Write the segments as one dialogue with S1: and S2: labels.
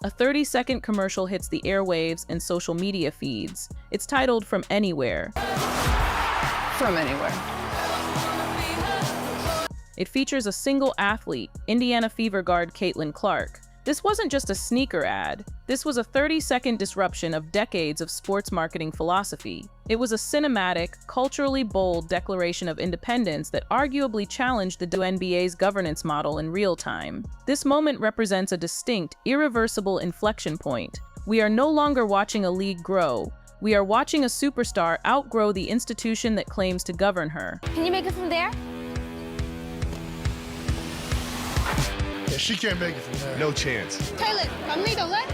S1: A 30-second commercial hits the airwaves and social media feeds. It's titled "From Anywhere."
S2: From anywhere.
S1: It features a single athlete, Indiana Fever guard Caitlin Clark. This wasn't just a sneaker ad. This was a 30-second disruption of decades of sports marketing philosophy. It was a cinematic, culturally bold declaration of independence that arguably challenged the WNBA's governance model in real time. This moment represents a distinct, irreversible inflection point. We are no longer watching a league grow. We are watching a superstar outgrow the institution that claims to govern her.
S3: Can you make it from there?
S4: Yeah, she can't make it from there.
S5: No chance.
S3: Taylor, Carlito, let.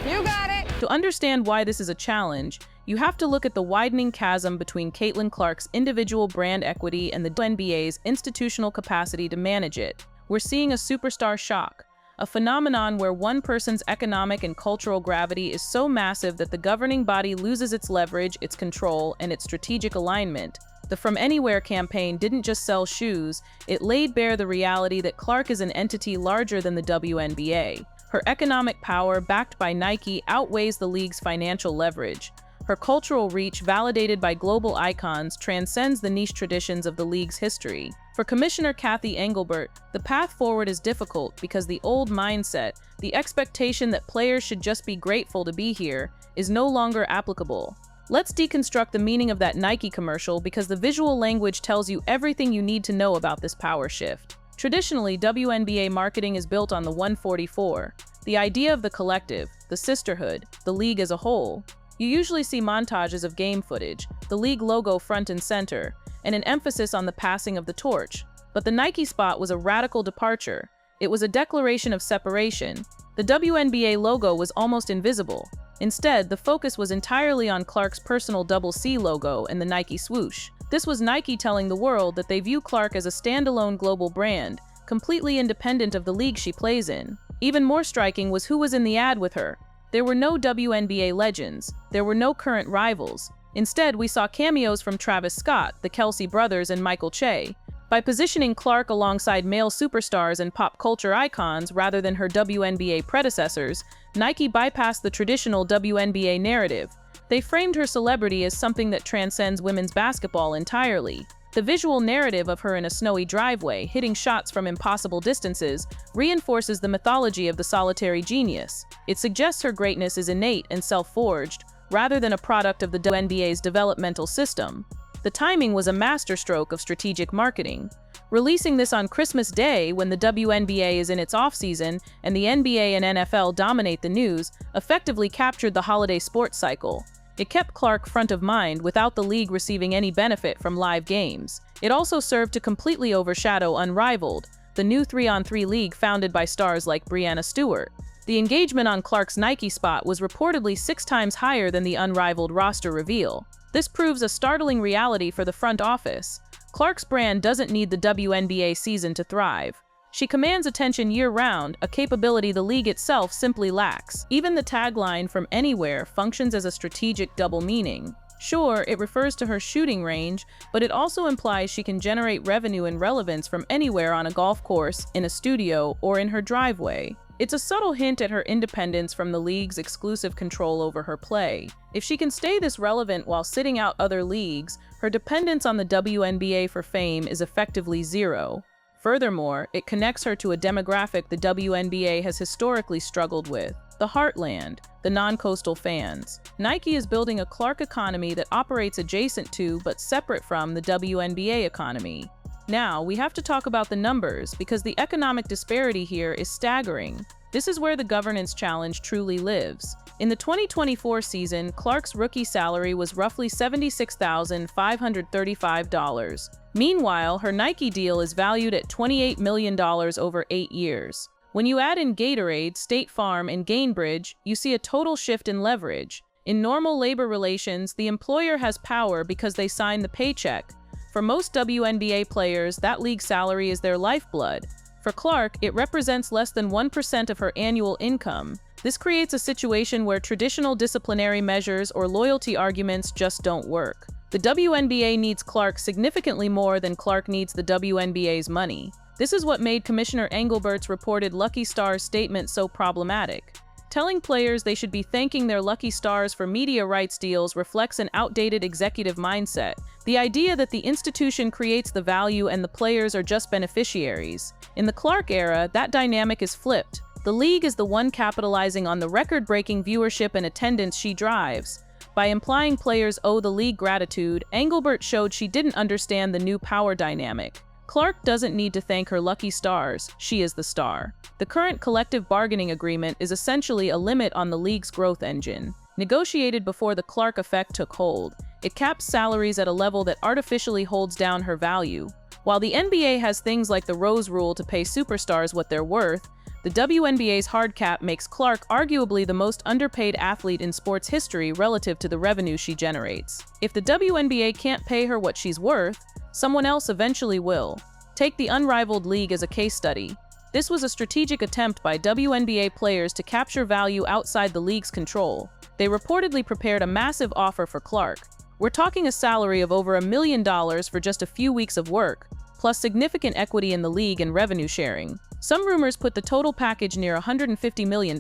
S2: You got it.
S1: To understand why this is a challenge, you have to look at the widening chasm between Caitlin Clark's individual brand equity and the WNBA's institutional capacity to manage it. We're seeing a superstar shock, a phenomenon where one person's economic and cultural gravity is so massive that the governing body loses its leverage, its control, and its strategic alignment. The From Anywhere campaign didn't just sell shoes, it laid bare the reality that Clark is an entity larger than the WNBA. Her economic power, backed by Nike, outweighs the league's financial leverage. Her cultural reach, validated by global icons, transcends the niche traditions of the league's history. For Commissioner Kathy Engelbert, the path forward is difficult because the old mindset, the expectation that players should just be grateful to be here, is no longer applicable. Let's deconstruct the meaning of that Nike commercial because the visual language tells you everything you need to know about this power shift. Traditionally, WNBA marketing is built on the 144, the idea of the collective, the sisterhood, the league as a whole. You usually see montages of game footage, the league logo front and center, and an emphasis on the passing of the torch. But the Nike spot was a radical departure. It was a declaration of separation. The WNBA logo was almost invisible. Instead, the focus was entirely on Clark's personal double C logo and the Nike swoosh. This was Nike telling the world that they view Clark as a standalone global brand, completely independent of the league she plays in. Even more striking was who was in the ad with her. There were no WNBA legends. There were no current rivals. Instead, we saw cameos from Travis Scott, the Kelsey brothers, and Michael Che. By positioning Clark alongside male superstars and pop culture icons rather than her WNBA predecessors, Nike bypassed the traditional WNBA narrative. They framed her celebrity as something that transcends women's basketball entirely. The visual narrative of her in a snowy driveway, hitting shots from impossible distances, reinforces the mythology of the solitary genius. It suggests her greatness is innate and self-forged, rather than a product of the WNBA's developmental system. The timing was a masterstroke of strategic marketing. Releasing this on Christmas Day, when the WNBA is in its off-season and the NBA and NFL dominate the news, effectively captured the holiday sports cycle. It kept Clark front of mind without the league receiving any benefit from live games. It also served to completely overshadow Unrivaled, the new 3-on-3 league founded by stars like Breanna Stewart. The engagement on Clark's Nike spot was reportedly 6 times higher than the Unrivaled roster reveal. This proves a startling reality for the front office. Clark's brand doesn't need the WNBA season to thrive. She commands attention year-round, a capability the league itself simply lacks. Even the tagline "From Anywhere" functions as a strategic double meaning. Sure, it refers to her shooting range, but it also implies she can generate revenue and relevance from anywhere on a golf course, in a studio, or in her driveway. It's a subtle hint at her independence from the league's exclusive control over her play. If she can stay this relevant while sitting out other leagues, her dependence on the WNBA for fame is effectively zero. Furthermore, it connects her to a demographic the WNBA has historically struggled with: the heartland, the non-coastal fans. Nike is building a Clark economy that operates adjacent to but separate from the WNBA economy. Now, we have to talk about the numbers because the economic disparity here is staggering. This is where the governance challenge truly lives. In the 2024 season, Clark's rookie salary was roughly $76,535. Meanwhile, her Nike deal is valued at $28 million over 8 years. When you add in Gatorade, State Farm, and Gainbridge, you see a total shift in leverage. In normal labor relations, the employer has power because they sign the paycheck. For most WNBA players, that league salary is their lifeblood. For Clark, it represents less than 1% of her annual income. This creates a situation where traditional disciplinary measures or loyalty arguments just don't work. The WNBA needs Clark significantly more than Clark needs the WNBA's money. This is what made Commissioner Engelbert's reported Lucky Stars statement so problematic. Telling players they should be thanking their lucky stars for media rights deals reflects an outdated executive mindset. The idea that the institution creates the value and the players are just beneficiaries. In the Clark era, that dynamic is flipped. The league is the one capitalizing on the record-breaking viewership and attendance she drives. By implying players owe the league gratitude, Engelbert showed she didn't understand the new power dynamic. Clark doesn't need to thank her lucky stars, she is the star. The current collective bargaining agreement is essentially a limit on the league's growth engine. Negotiated before the Clark effect took hold, it caps salaries at a level that artificially holds down her value. While the NBA has things like the Rose Rule to pay superstars what they're worth, the WNBA's hard cap makes Clark arguably the most underpaid athlete in sports history relative to the revenue she generates. If the WNBA can't pay her what she's worth, someone else eventually will. Take the unrivaled league as a case study. This was a strategic attempt by WNBA players to capture value outside the league's control. They reportedly prepared a massive offer for Clark. We're talking a salary of over $1 million for just a few weeks of work, plus significant equity in the league and revenue sharing. Some rumors put the total package near $150 million.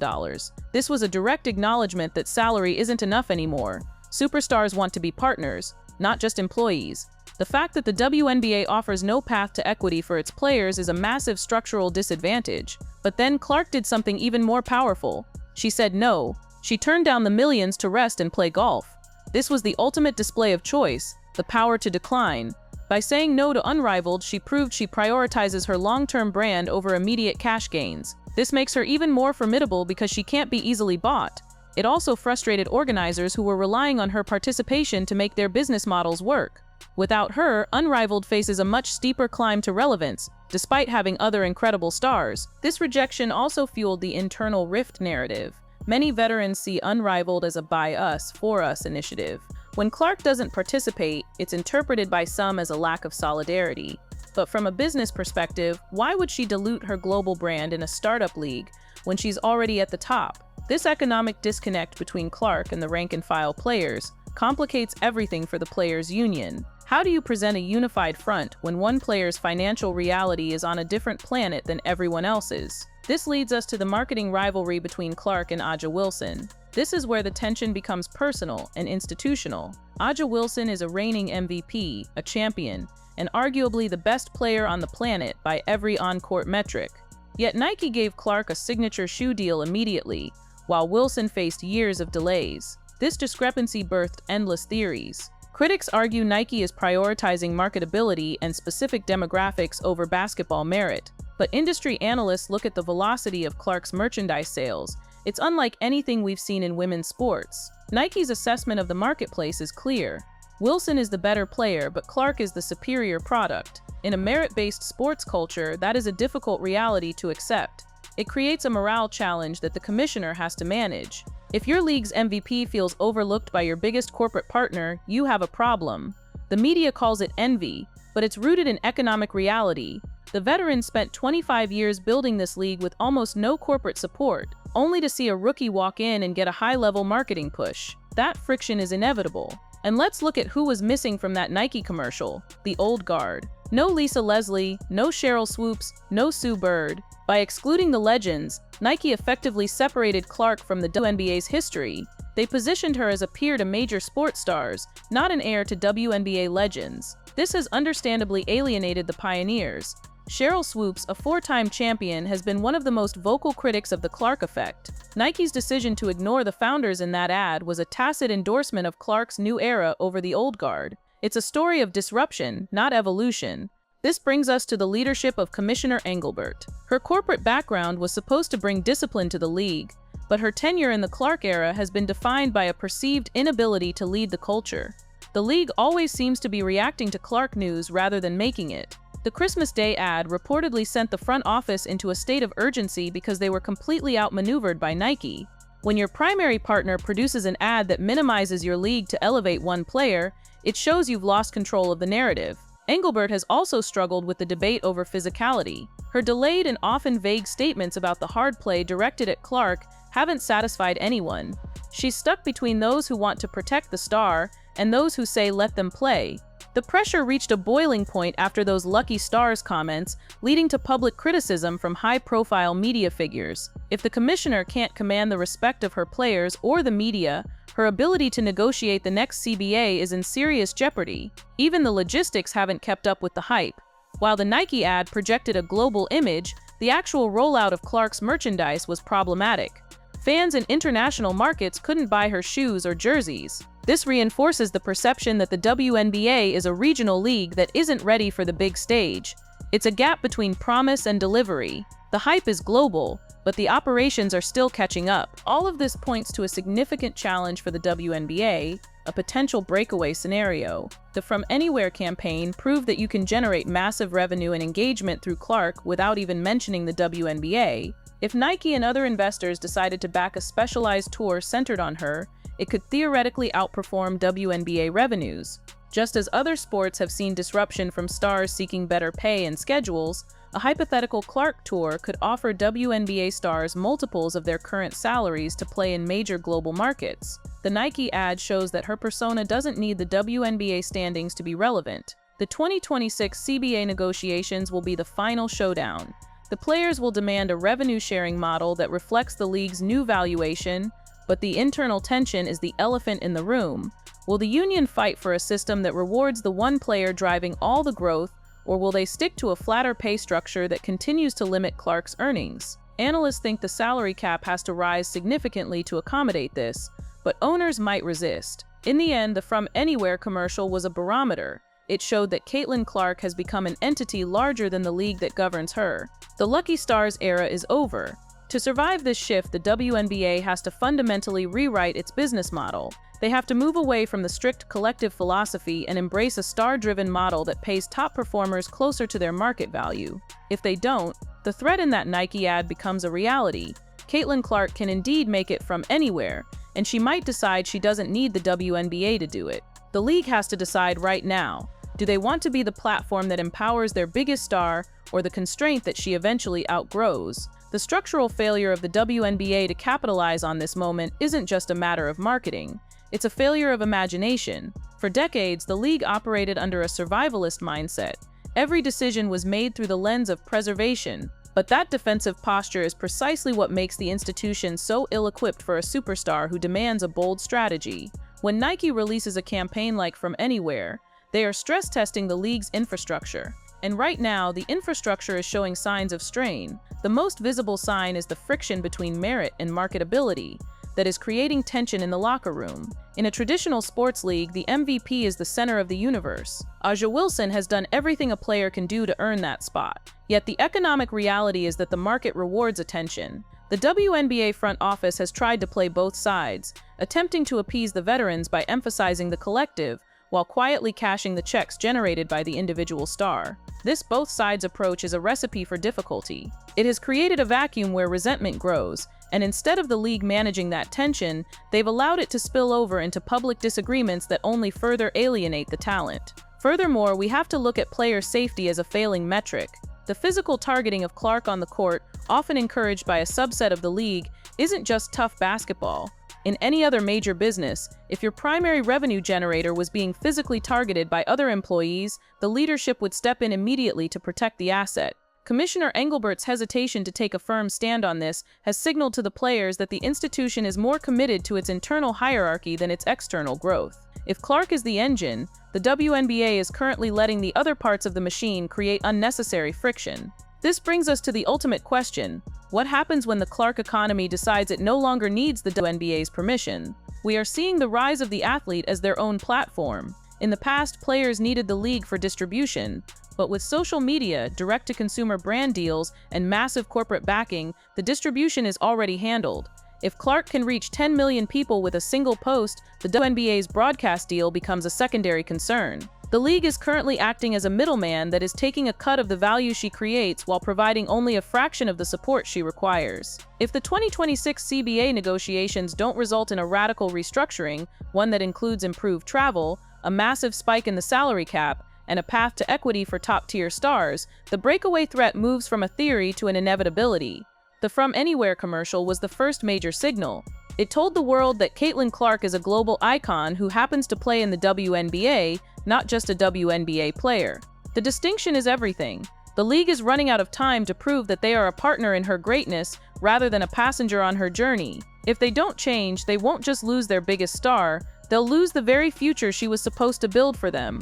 S1: This was a direct acknowledgement that salary isn't enough anymore. Superstars want to be partners, not just employees. The fact that the WNBA offers no path to equity for its players is a massive structural disadvantage. But then Clark did something even more powerful. She said no. She turned down the millions to rest and play golf. This was the ultimate display of choice, the power to decline. By saying no to Unrivaled, she proved she prioritizes her long-term brand over immediate cash gains. This makes her even more formidable because she can't be easily bought. It also frustrated organizers who were relying on her participation to make their business models work. Without her, Unrivaled faces a much steeper climb to relevance, despite having other incredible stars. This rejection also fueled the internal rift narrative. Many veterans see Unrivaled as a by us, for us initiative. When Clark doesn't participate, it's interpreted by some as a lack of solidarity. But from a business perspective, why would she dilute her global brand in a startup league when she's already at the top? This economic disconnect between Clark and the rank-and-file players complicates everything for the players' union. How do you present a unified front when one player's financial reality is on a different planet than everyone else's? This leads us to the marketing rivalry between Clark and Aja Wilson. This is where the tension becomes personal and institutional. Aja Wilson is a reigning MVP, a champion, and arguably the best player on the planet by every on-court metric. Yet Nike gave Clark a signature shoe deal immediately, while Wilson faced years of delays. This discrepancy birthed endless theories. Critics argue Nike is prioritizing marketability and specific demographics over basketball merit. But industry analysts look at the velocity of Clark's merchandise sales. It's unlike anything we've seen in women's sports. Nike's assessment of the marketplace is clear. Wilson is the better player, but Clark is the superior product. In a merit-based sports culture, that is a difficult reality to accept. It creates a morale challenge that the commissioner has to manage. If your league's MVP feels overlooked by your biggest corporate partner, you have a problem. The media calls it envy, but it's rooted in economic reality. The veterans spent 25 years building this league with almost no corporate support, only to see a rookie walk in and get a high-level marketing push. That friction is inevitable. And let's look at who was missing from that Nike commercial: the old guard. No Lisa Leslie, no Cheryl Swoops, no Sue Bird. By excluding the legends, Nike effectively separated Clark from the WNBA's history. They positioned her as a peer to major sports stars, not an heir to WNBA legends. This has understandably alienated the pioneers. Cheryl Swoops, a four-time champion, has been one of the most vocal critics of the Clark effect. Nike's decision to ignore the founders in that ad was a tacit endorsement of Clark's new era over the old guard. It's a story of disruption, not evolution. This brings us to the leadership of Commissioner Engelbert. Her corporate background was supposed to bring discipline to the league, but her tenure in the Clark era has been defined by a perceived inability to lead the culture. The league always seems to be reacting to Clark news rather than making it. The Christmas Day ad reportedly sent the front office into a state of urgency because they were completely outmaneuvered by Nike. When your primary partner produces an ad that minimizes your league to elevate one player, it shows you've lost control of the narrative. Engelbert has also struggled with the debate over physicality. Her delayed and often vague statements about the hard play directed at Clark haven't satisfied anyone. She's stuck between those who want to protect the star and those who say let them play. The pressure reached a boiling point after those lucky stars comments, leading to public criticism from high-profile media figures. If the commissioner can't command the respect of her players or the media, her ability to negotiate the next CBA is in serious jeopardy. Even the logistics haven't kept up with the hype. While the Nike ad projected a global image, the actual rollout of Clark's merchandise was problematic. Fans in international markets couldn't buy her shoes or jerseys. This reinforces the perception that the WNBA is a regional league that isn't ready for the big stage. It's a gap between promise and delivery. The hype is global, but the operations are still catching up. All of this points to a significant challenge for the WNBA, a potential breakaway scenario. The From Anywhere campaign proved that you can generate massive revenue and engagement through Clark without even mentioning the WNBA. If Nike and other investors decided to back a specialized tour centered on her, it could theoretically outperform WNBA revenues. Just as other sports have seen disruption from stars seeking better pay and schedules, a hypothetical Clark tour could offer WNBA stars multiples of their current salaries to play in major global markets. The Nike ad shows that her persona doesn't need the WNBA standings to be relevant. The 2026 CBA negotiations will be the final showdown. The players will demand a revenue-sharing model that reflects the league's new valuation, but the internal tension is the elephant in the room. Will the union fight for a system that rewards the one player driving all the growth, or will they stick to a flatter pay structure that continues to limit Clark's earnings? Analysts think the salary cap has to rise significantly to accommodate this, but owners might resist. In the end, the From Anywhere commercial was a barometer. It showed that Caitlin Clark has become an entity larger than the league that governs her. The Lucky Stars era is over. To survive this shift, the WNBA has to fundamentally rewrite its business model. They have to move away from the strict collective philosophy and embrace a star-driven model that pays top performers closer to their market value. If they don't, the threat in that Nike ad becomes a reality. Caitlin Clark can indeed make it from anywhere, and she might decide she doesn't need the WNBA to do it. The league has to decide right now. Do they want to be the platform that empowers their biggest star, or the constraint that she eventually outgrows? The structural failure of the WNBA to capitalize on this moment isn't just a matter of marketing. It's a failure of imagination. For decades, the league operated under a survivalist mindset. Every decision was made through the lens of preservation. But that defensive posture is precisely what makes the institution so ill-equipped for a superstar who demands a bold strategy. When Nike releases a campaign like From Anywhere, they are stress-testing the league's infrastructure. And right now, the infrastructure is showing signs of strain. The most visible sign is the friction between merit and marketability that is creating tension in the locker room. In a traditional sports league, the MVP is the center of the universe. A'ja Wilson has done everything a player can do to earn that spot. Yet the economic reality is that the market rewards attention. The WNBA front office has tried to play both sides, attempting to appease the veterans by emphasizing the collective, while quietly cashing the checks generated by the individual star. This both sides approach is a recipe for difficulty. It has created a vacuum where resentment grows, and instead of the league managing that tension, they've allowed it to spill over into public disagreements that only further alienate the talent. Furthermore, we have to look at player safety as a failing metric. The physical targeting of Clark on the court, often encouraged by a subset of the league, isn't just tough basketball. In any other major business, if your primary revenue generator was being physically targeted by other employees, the leadership would step in immediately to protect the asset. Commissioner Engelbert's hesitation to take a firm stand on this has signaled to the players that the institution is more committed to its internal hierarchy than its external growth. If Clark is the engine, the WNBA is currently letting the other parts of the machine create unnecessary friction. This brings us to the ultimate question: what happens when the Clark economy decides it no longer needs the WNBA's permission? We are seeing the rise of the athlete as their own platform. In the past, players needed the league for distribution, but with social media, direct-to-consumer brand deals, and massive corporate backing, the distribution is already handled. If Clark can reach 10 million people with a single post, the WNBA's broadcast deal becomes a secondary concern. The league is currently acting as a middleman that is taking a cut of the value she creates while providing only a fraction of the support she requires. If the 2026 CBA negotiations don't result in a radical restructuring, one that includes improved travel, a massive spike in the salary cap, and a path to equity for top-tier stars, the breakaway threat moves from a theory to an inevitability. The From Anywhere commercial was the first major signal. It told the world that Caitlin Clark is a global icon who happens to play in the WNBA, not just a WNBA player. The distinction is everything. The league is running out of time to prove that they are a partner in her greatness rather than a passenger on her journey. If they don't change, they won't just lose their biggest star, they'll lose the very future she was supposed to build for them.